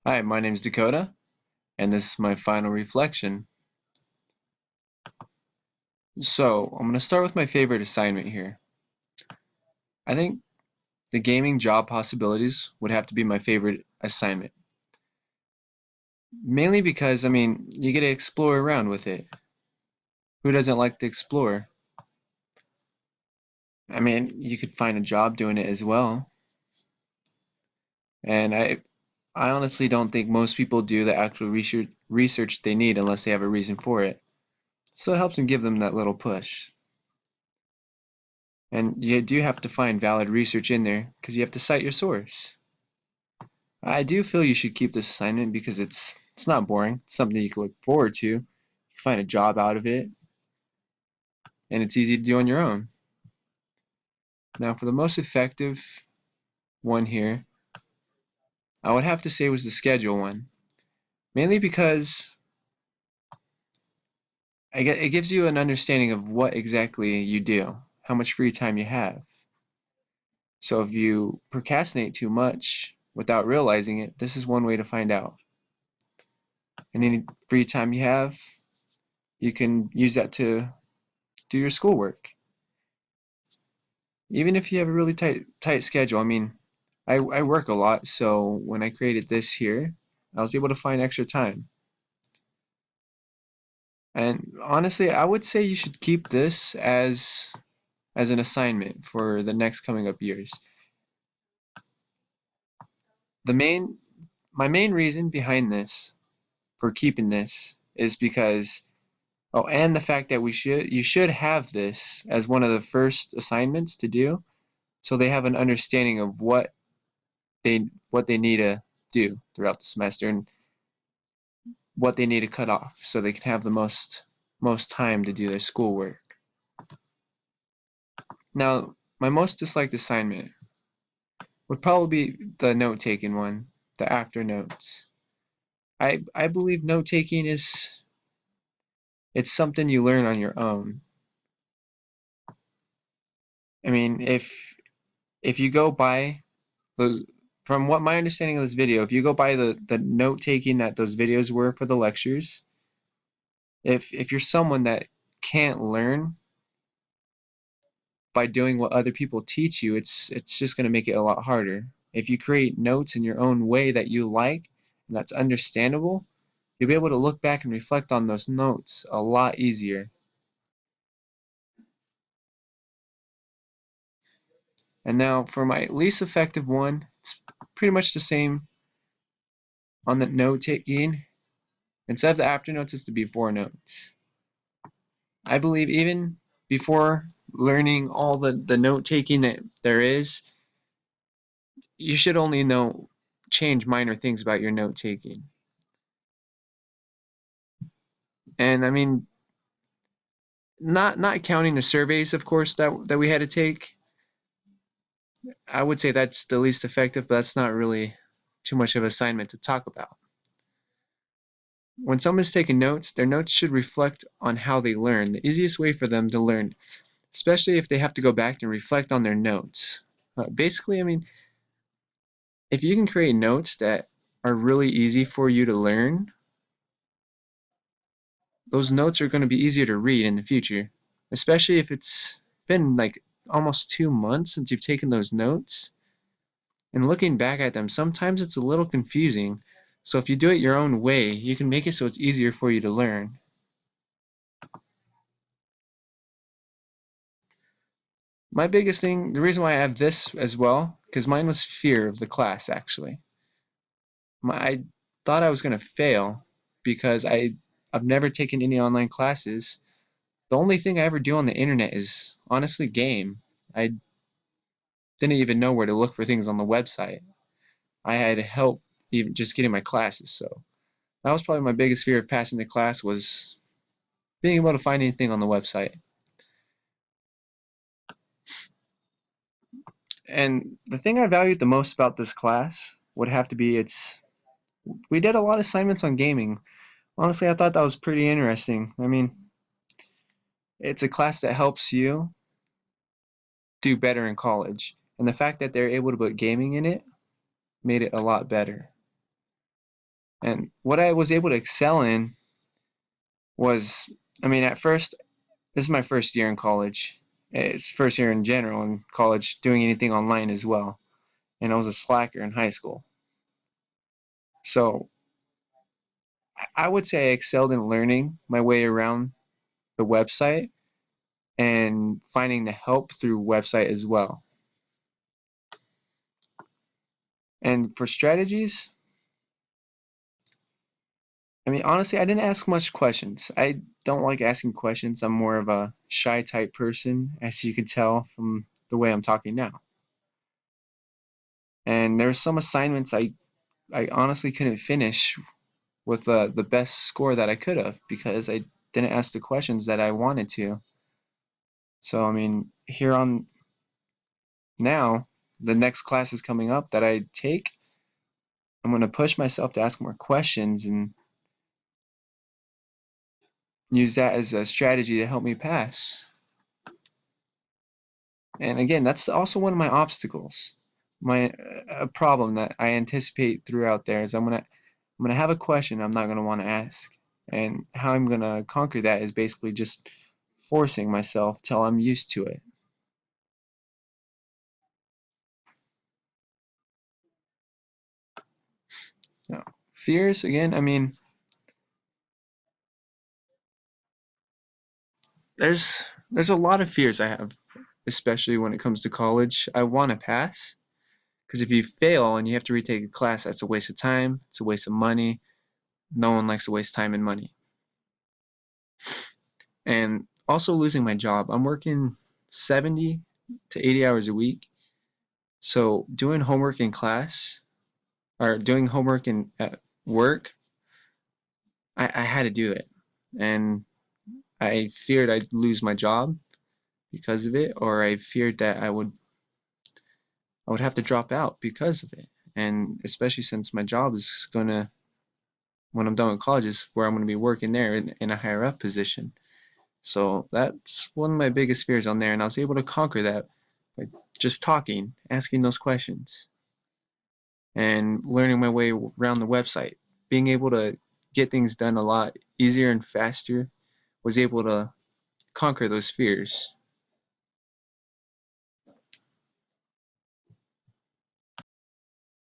Hi, my name is Dakota, and this is my final reflection. So, I'm going to start with my favorite assignment here. I think the gaming job possibilities would have to be my favorite assignment. Mainly because, you get to explore around with it. Who doesn't like to explore? You could find a job doing it as well. And I honestly don't think most people do the actual research they need unless they have a reason for it. So it helps them give them that little push. And you do have to find valid research in there because you have to cite your source. I do feel you should keep this assignment because it's not boring. It's something you can look forward to. You find a job out of it, and it's easy to do on your own. Now, for the most effective one here, I would have to say was the schedule one. Mainly because it gives you an understanding of what exactly you do, how much free time you have. So if you procrastinate too much without realizing it, this is one way to find out. And any free time you have, you can use that to do your schoolwork. Even if you have a really tight schedule. I work a lot, so when I created this here, I was able to find extra time. And honestly, I would say you should keep this as an assignment for the next coming up years. The main My main reason behind this for keeping this is because and the fact that you should have this as one of the first assignments to do so they have an understanding of what they need to do throughout the semester and what they need to cut off so they can have the most time to do their schoolwork. Now, my most disliked assignment would probably be the note-taking one, the after notes. I believe note-taking it's something you learn on your own. If you go by those from what my understanding of this video, if you go by the note-taking that those videos were for the lectures, if you're someone that can't learn by doing what other people teach you, it's just going to make it a lot harder. If you create notes in your own way that you like and that's understandable, you'll be able to look back and reflect on those notes a lot easier. And now for my least effective one, it's pretty much the same on the note taking. Instead of the after notes, it's the before notes. I believe even before learning all the note taking that there is, you should only know change minor things about your note taking. And not counting the surveys, of course, that we had to take. I would say that's the least effective, but that's not really too much of an assignment to talk about. When someone's taking notes, their notes should reflect on how they learn. The easiest way for them to learn, especially if they have to go back and reflect on their notes. Basically, if you can create notes that are really easy for you to learn, those notes are going to be easier to read in the future, especially if it's been like almost 2 months since you've taken those notes. And looking back at them, sometimes it's a little confusing. So if you do it your own way, you can make it so it's easier for you to learn. My biggest thing, the reason why I have this as well, because mine was fear of the class actually. I thought I was going to fail because I've never taken any online classes. The only thing I ever do on the internet is honestly game. I didn't even know where to look for things on the website. I had help even just getting my classes, so that was probably my biggest fear of passing the class was being able to find anything on the website. And the thing I valued the most about this class would have to be we did a lot of assignments on gaming. Honestly, I thought that was pretty interesting. It's a class that helps you do better in college. And the fact that they're able to put gaming in it made it a lot better. And what I was able to excel in was, I mean, at first, this is my first year in college. It's first year in general in college, doing anything online as well. And I was a slacker in high school. So I would say I excelled in learning my way around the website and finding the help through website as well. And for strategies, I mean, honestly, I didn't ask much questions. I don't like asking questions. I'm more of a shy type person, as you can tell from the way I'm talking now. And there were some assignments I honestly couldn't finish with the best score that I could have because I didn't ask the questions that I wanted to. So, I mean, here on now, the next class is coming up that I take. I'm going to push myself to ask more questions and use that as a strategy to help me pass. And again, that's also one of my obstacles. My a problem that I anticipate throughout there is I'm gonna have a question I'm not gonna want to ask, and how I'm gonna conquer that is basically just forcing myself till I'm used to it. Now, fears again. I mean, there's a lot of fears I have, especially when it comes to college. I want to pass because if you fail and you have to retake a class, that's a waste of time. It's a waste of money. No one likes to waste time and money. And also losing my job. I'm working 70 to 80 hours a week. So doing homework in class or doing homework in at work, I had to do it. And I feared I'd lose my job because of it, or I feared that I would have to drop out because of it. And especially since my job is gonna, when I'm done with college, is where I'm gonna be working there in a higher up position. So that's one of my biggest fears on there, and I was able to conquer that by just talking, asking those questions, and learning my way around the website. Being able to get things done a lot easier and faster was able to conquer those fears.